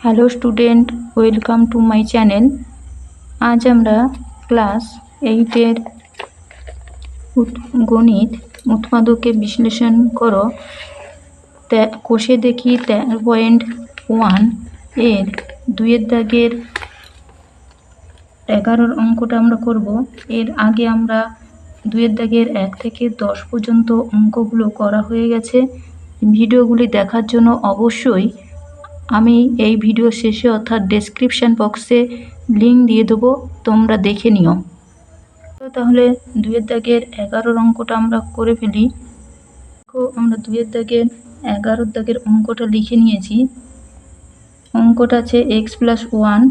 Hello student, welcome to my channel. আজ আমরা class 8-এর গণিত উৎপাদকে বিশ্লেষণ করো কোষে দেখি 13.1 এর 2-এর দাগের 11 অঙ্কটা আমরা করব। এর আগে আমরা 2-এর দাগের 1 থেকে 10 পর্যন্ত অঙ্কগুলো করা হয়ে গেছে। ভিডিওগুলি দেখার জন্য অবশ্যই আমি এই ভিডিও শেষে অর্থাৎ ডেসক্রিপশন বক্সে লিঙ্ক দিয়ে দেবো, তোমরা দেখে নিও। তো তাহলে 2-এর দাগের 11 অঙ্কটা আমরা করে ফেলি। আমরা 2-এর দাগের 11 দাগের অঙ্কটা লিখে নিয়েছি। অঙ্কটা আছে x+1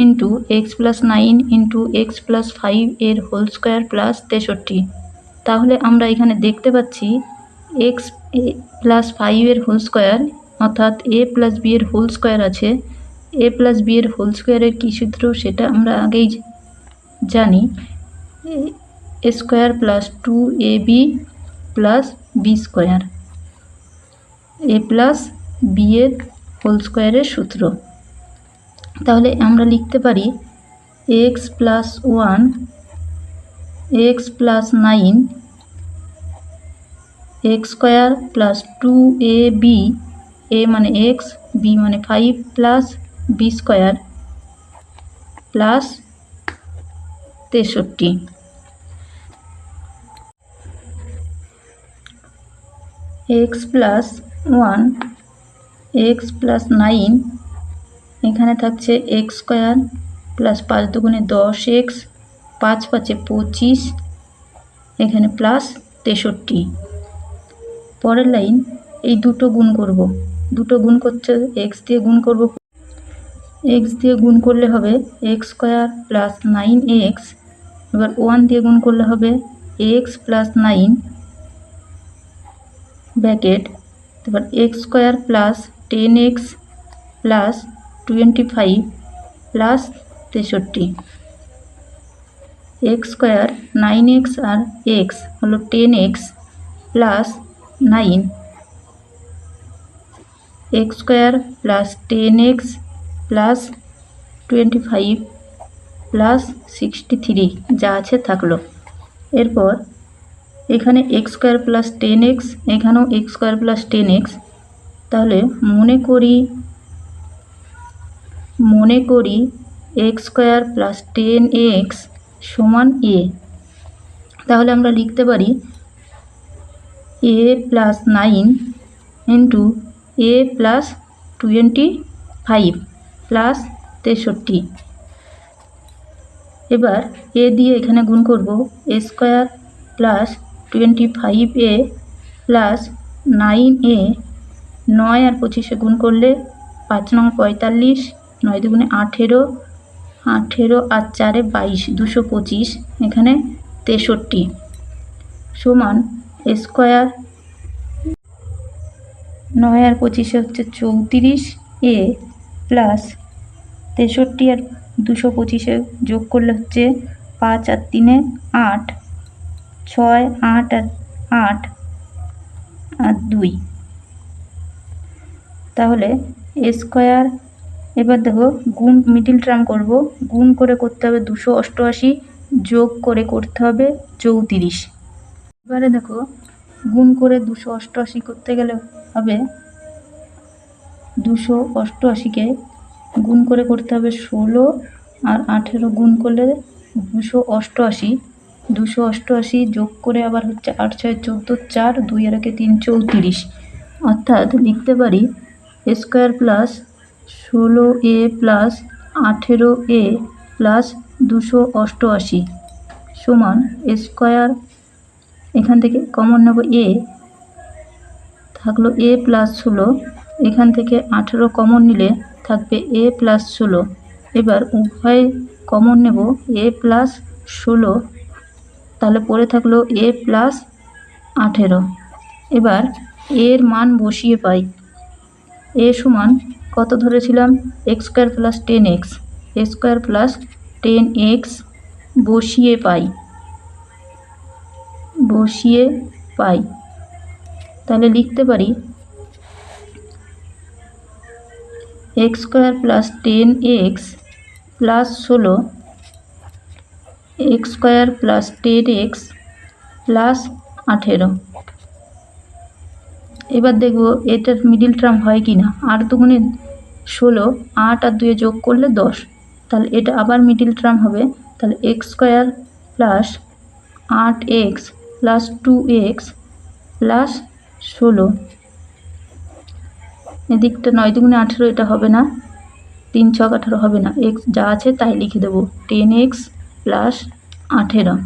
into x+9 into x+5 এর হোল স্কোয়ার প্লাস 63। তাহলে আমরা এখানে দেখতে পাচ্ছি x+5 এর হোল স্কোয়ার অর্থাৎ a+b এর হোল স্কোয়ার আছে। a+b এর হোল স্কোয়ারের কী সূত্র সেটা আমরা আগেই জানি, a square plus 2ab plus B square, a+b এর হোল স্কোয়ারের সূত্র। তাহলে আমরা লিখতে পারি x+1 x+9 x square plus 2ab, a মানে x, b মানে 5 plus B square plus 63। x+1 x+9 এখানে থাকছে x স্কোয়ার প্লাস 5 দুগুণে 10x, 5 5 25, এখানে প্লাস 63। পরের লাইন, এই দুটো গুণ করব, দুটো গুণ করছে x দিয়ে গুণ করব, x দিয়ে গুণ করলে হবে x স্কোয়ার প্লাস 9x, এবার 1 দিয়ে গুণ করলে হবে x প্লাস 9 ব্র্যাকেট, এবার x square plus 10x plus 25 plus 63। x square 9x আর x হলো 10x plus 9, x square plus 10x plus 25 plus 63 যা আছে থাকলো। এরপর এখানে x স্কোয়ার প্লাস 10x, এখানেও x স্কোয়ার প্লাস 10x। তাহলে মনে করি x স্কোয়ার প্লাস 10x সমান a। তাহলে আমরা লিখতে পারি a plus 9 into a plus 25 plus 63। এবার a দিয়ে এখানে গুণ করব, a square plus 25a plus 9a, 9 আর 25 গুণ করলে 5 9 45, 9 দুগুণে 18, 18 আর 4 22, 225, এখানে 63 সমান a স্কোয়ার 9 আর 25 হচ্ছে 34a প্লাস 63 আর 225 যোগ করলে হচ্ছে 5 আর 3 8, 6 8 আর 8 আর 2। তাহলে এ স্কোয়ার, এবার দেখো গুণ মিডিল টার্ম করব, গুণ করে করতে হবে 288 যোগ করে করতে হবে 34। এবারে দেখো গুণ করে 288 করতে গেলে হবে 288কে গুণ করে করতে হবে 16 আর 18 গুণ করলে 288, 288 যোগ করে আবার হচ্ছে 8 6 14, 4 2 আর 1 3 34। অর্থাৎ লিখতে পারি a square plus 16a plus 18a plus 288 সমান a স্কোয়ার, এখান থেকে কমন নেব a, থাকলো a প্লাস 16, এখান থেকে 18 কমন নিলে থাকবে a প্লাস 16। এবার উভয় কমন নেব a প্লাস 16, তাহলে পরে থাকলো a প্লাস 18। এবার এর মান বসিয়ে পাই, a সমান কত ধরেছিলাম x square plus 10x, a square plus 10x বসিয়ে পাই। তাহলে লিখতে পারি x square plus 10x plus 16 x square plus 10x plus 18। এবার দেখব এটার মিডিল টার্ম হয় কি না। 8 দুগুণে 16, 8 আর 2 যোগ করলে 10, তাহলে এটা আবার মিডিল টার্ম হবে। তাহলে x square plus 8x plus 2x plus 16। এদিকটা 9 দুগুণে 18, এটা হবে না, 3 ছক 18 হবে না, এক্স যা আছে তাই লিখে দেবো, 10x প্লাস 18।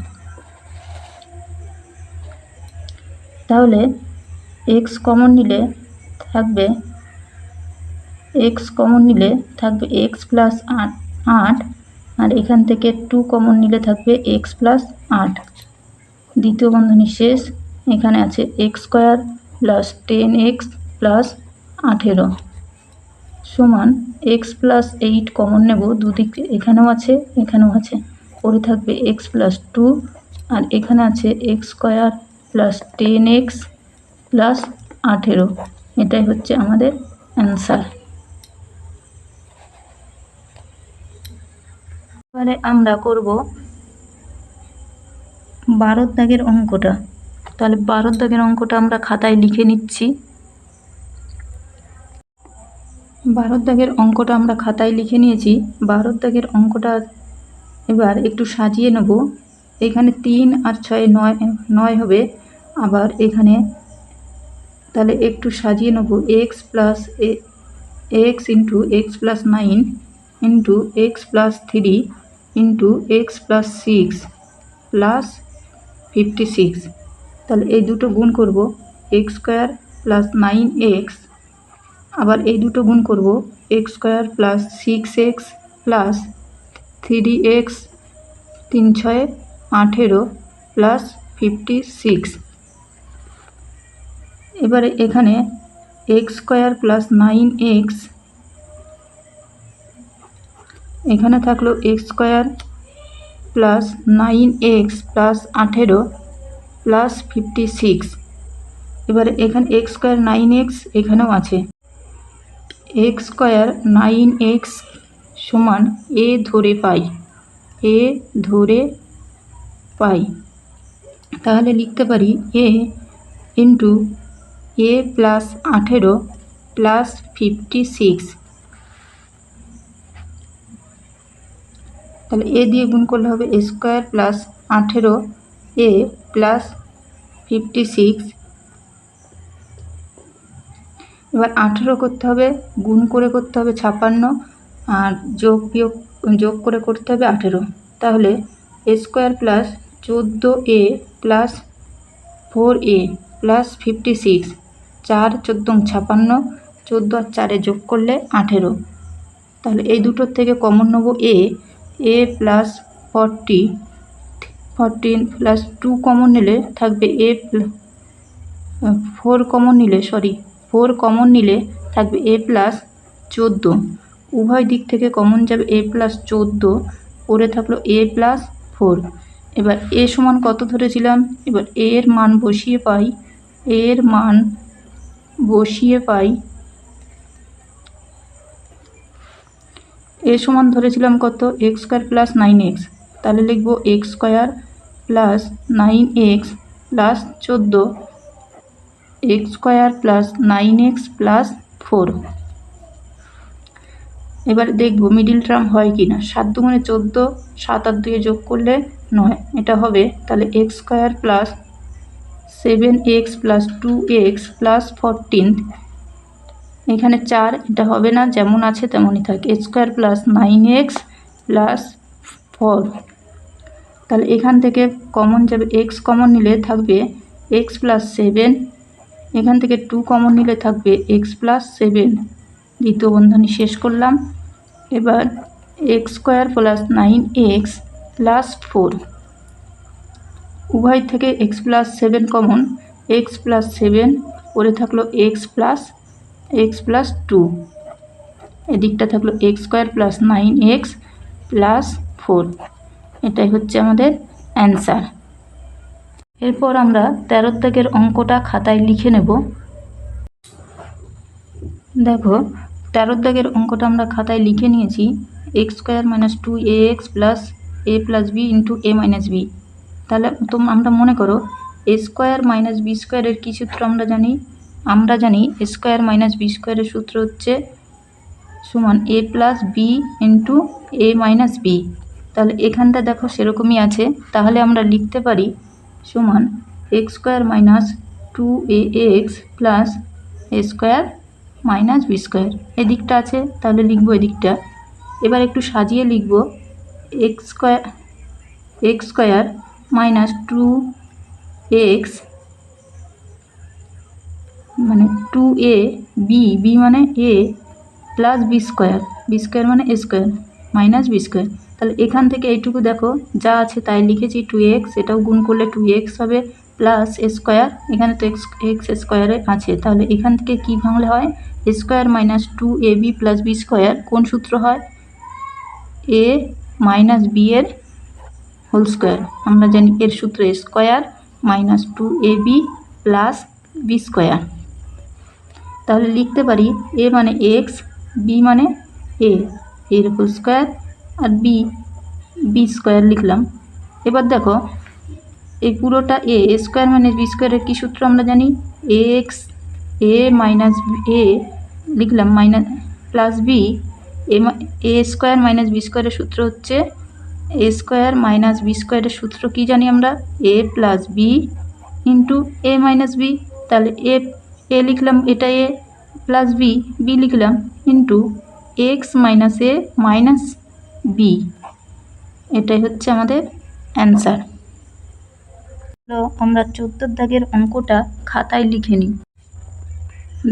তাহলে এক্স কমন নিলে থাকবে এক্স প্লাস 8, আর এখান থেকে 2 কমন নিলে থাকবে এক্স প্লাস 8। দ্বিতীয় বন্ধনী শেষ। এখানে আছে x square plus 10x plus 18 সমান এক্স প্লাস 8 কমন নেব, দুদিকে এখানেও আছে এখানেও আছে, পরে থাকবে এক্স প্লাস 2, আর এখানে আছে x square plus 10x plus 18। এটাই হচ্ছে আমাদের অ্যান্সার। এবারে আমরা করব 12 দাগের অঙ্কটা। তাহলে 12 দাগের অঙ্কটা আমরা খাতায় লিখে নিচ্ছি। 12 দাগের অঙ্কটা আমরা খাতায় লিখে নিয়েছি। 12 দাগের অঙ্কটা এবার একটু সাজিয়ে নেব। এখানে 3 আর 6 9 হবে, আবার এখানে তাহলে একটু সাজিয়ে নেব, x plus x into x plus 9 into x plus 3 into x plus 6 plus 56। তাহলে এই দুটো গুণ করব, এক্স স্কোয়ার প্লাস 9x, আবার এই দুটো গুণ করব, x square plus 6x plus 3x, 3 6 18 plus 56। এবারে এখানে এক্স স্কোয়ার প্লাস 9x, এখানে থাকলো x square plus 9x plus 18 plus 56। এবারে এখানে এক্স স্কোয়ার 9x এখানেও আছে, এক্স স্কোয়ার 9x সমান এ ধরে পাই, তাহলে লিখতে পারি এ ইন্টু এ প্লাস 18 প্লাস 56। তাহলে এ দিয়ে গুণ করলে হবে এ স্কোয়ার প্লাস 18 এ প্লাস 56। এবার 18 করতে হবে, গুণ করে করতে হবে 56, আর যোগ করে করতে হবে 18। তাহলে a square plus 14a plus 4a plus 56, 4 14 56, 14 আর 4 যোগ করলে 18। তাহলে এই দুটোর থেকে কমন নেব এ প্লাস 14 প্লাস 2 কমন নিলে থাকবে ফোর কমন নিলে থাকবে এ প্লাস 14। উভয় দিক থেকে কমন যাবে এ প্লাস 14, পরে থাকলো এ প্লাস 4। এবার এ সমান কত ধরেছিলাম, এবার এর মান বসিয়ে পাই, এ সমান ধরেছিলাম কত, এক্স স্কোয়ার প্লাস 9x, তাহলে লিখব x square plus 9x plus 14, x square plus 9x plus 4। এবার দেখব মিডিল টার্ম হয় কি না। 7 দুগুণে 14, 7 আর 2 যোগ করলে 9, এটা হবে। তাহলে x square plus 7x plus 2x plus 14, এখানে 4, এটা হবে না, যেমন আছে তেমনই থাকে, x square plus 9x plus 4। তাহলে এখান থেকে কমন যাবে, এক্স কমন নিলে থাকবে এক্স প্লাস 7, এখান থেকে 2 কমন নিলে থাকবে এক্স প্লাস 7। দ্বিতীয় বন্ধনী শেষ করলাম। এবার x square plus 9x plus 4, উভয় থেকে x plus 7 common, x plus 7, পরে থাকলো এক্স প্লাস 2, এদিকটা থাকলো x square plus 9x plus 4। এটাই হচ্ছে আমাদের অ্যান্সার। এরপর আমরা 13 দাগের অঙ্কটা খাতায় লিখে নেব। দেখো 13 দাগের অঙ্কটা আমরা খাতায় লিখে নিয়েছি, x square minus 2ax plus a plus B into a minus B. তাহলে আমরা মনে করো এ স্কোয়ার মাইনাস বি স্কোয়ারের কী সূত্র আমরা জানি এ স্কোয়ার মাইনাস বি স্কোয়ারের সূত্র হচ্ছে সমান এ প্লাস বি ইন্টু এ মাইনাস বি। তাহলে এখানটা দেখো সেরকমই আছে, তাহলে আমরা লিখতে পারি সমান x square minus 2ax plus a square minus b square. এদিকটা আছে, তাহলে লিখবো এদিকটা। এবার একটু সাজিয়ে লিখব এক্স স্কোয়ার মাইনাস 2x মানে 2a বি মানে a প্লাস বি স্কোয়ার মানে এ স্কোয়ার মাইনাস বি স্কোয়ার। তাহলে এখান থেকে এইটুকু দেখো যা আছে তাই লিখেছি, 2x, এটাও গুণ করলে 2x হবে প্লাস এ স্কোয়ার, এখানে তো এক্স স্কোয়ারে আছে, তাহলে এখান থেকে কী ভাঙলে হয় a square minus 2ab plus B square. কোন সূত্র হয়? এ মাইনাস বি এর হোল স্কোয়ার। আমরা জানি এর সূত্র a square minus 2ab plus B square. তাহলে লিখতে পারি এ মানে এক্স, বি মানে এর হোল স্কোয়ার, আর বি স্কোয়ার লিখলাম। এবার দেখো এই পুরোটা এ স্কোয়ার মাইনাস বি স্কোয়ারের কী সূত্র আমরা জানি, এ মাইনাস এ লিখলাম মাইনাস প্লাস বি, এ স্কোয়ার মাইনাস বি স্কোয়ারের সূত্র হচ্ছে এ স্কোয়ার মাইনাস বি স্কোয়ারের সূত্র কী জানি আমরা, এ প্লাস বি ইন্টু এ মাইনাস বি। তাহলে এ লিখলাম, এটা এ প্লাস বি লিখলাম ইন্টু এক্স মাইনাস এ মাইনাস বি। এটাই হচ্ছে আমাদের অ্যান্সার। তো আমরা 14 দাগের অঙ্কটা খাতায় লিখে নিই।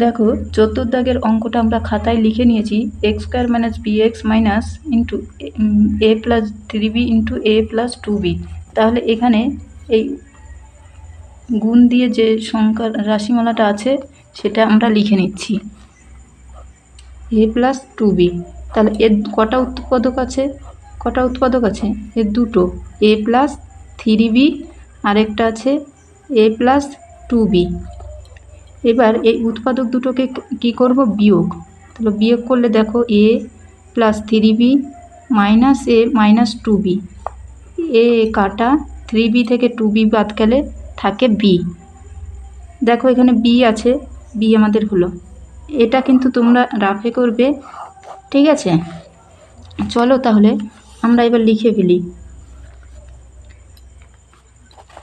দেখো 14 দাগের অঙ্কটা আমরা খাতায় লিখে নিয়েছি, x square minus b x minus into a plus 3b into a plus 2b। তাহলে এখানে এই গুণ দিয়ে যে সংখ্যার রাশিমালাটা আছে সেটা আমরা লিখে নিচ্ছি, এ প্লাস 2b। তাহলে এর কটা উৎপাদক আছে? এর দুটো, এ প্লাস 3b আরেকটা আছে এ প্লাস 2b। এবার এই উৎপাদক দুটোকে কি করব? বিয়োগ। তাহলে বিয়োগ করলে দেখো এ প্লাস 3b মাইনাস এ মাইনাস 2b, এ কাটা 3b থেকে 2b বাদ গেলে থাকে বি। দেখো এখানে বি আছে, বি আমাদের হলো। এটা কিন্তু তোমরা রাফে করবে, ঠিক আছে? চলো তাহলে আমরা এবার লিখে ফেলি,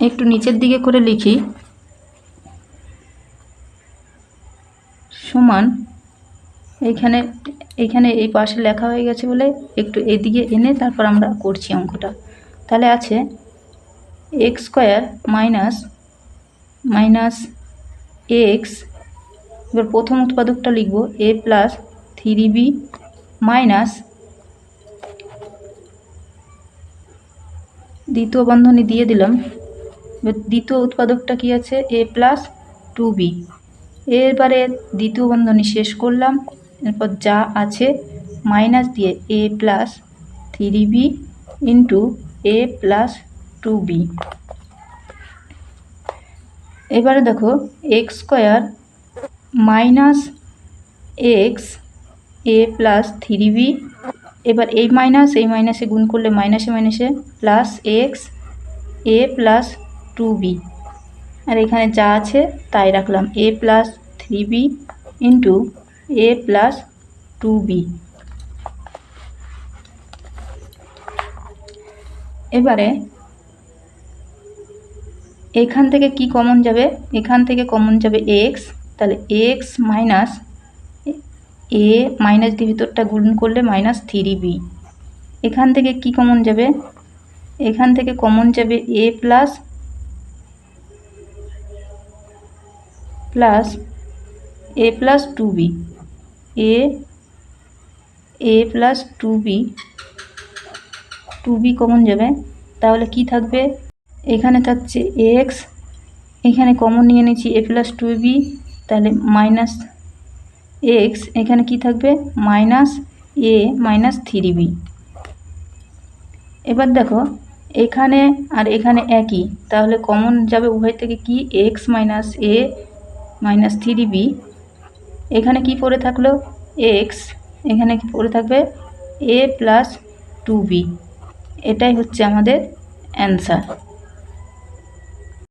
একটু নিচের দিকে করে লিখি। সমান এইখানে এই পাশে লেখা হয়ে গেছে বলে একটু এদিকে এনে তারপর আমরা করছি অঙ্কটা। তাহলে আছে এক্স স্কোয়ার মাইনাস এক্স, এবার প্রথম উৎপাদকটা লিখব এ প্লাস 3b মাইনাস দ্বিতীয় বন্ধনী দিয়ে দিলাম। এবার দ্বিতীয় উৎপাদকটা কি আছে? এ প্লাস 2b। এবারে দ্বিতীয় বন্ধনী শেষ করলাম, এরপর যা আছে মাইনাস দিয়ে এ plus 3b into a plus 2b। এবারে দেখো এক্স স্কোয়ার মাইনাস এক্স এ প্লাস 3b, এবার এই মাইনাসে গুণ করলে মাইনাসে প্লাস এক্স এ প্লাস 2b, আর এখানে যা আছে তাই রাখলাম, এ plus 3b into a plus 2b। এবারে এখান থেকে কি কমন যাবে? এখান থেকে কমন যাবে এক্স, তাহলে এক্স মাইনাস এ মাইনাস দিয়ে ভিতরটা গুণ করলে মাইনাস 3b। এখান থেকে কি কমন যাবে? এখান থেকে কমন যাবে এ প্লাস 2b, এ প্লাস 2b কমন যাবে। তাহলে কি থাকবে? এখানে থাকছে এক্স, এখানে কমন নিয়ে নিচ্ছি এ প্লাস 2b, তাহলে মাইনাস এক্স, এখানে কি থাকবে? মাইনাস এ মাইনাস 3b। এবার দেখো এখানে আর এখানে একই, তাহলে কমন যাবে উভয় থেকে কি? এক্স মাইনাস এ মাইনাস 3b। এখানে কি পড়ে থাকলো? এক্স, এখানে কি পড়ে থাকবে a প্লাস 2b। এটাই হচ্ছে আমাদের অ্যান্সার।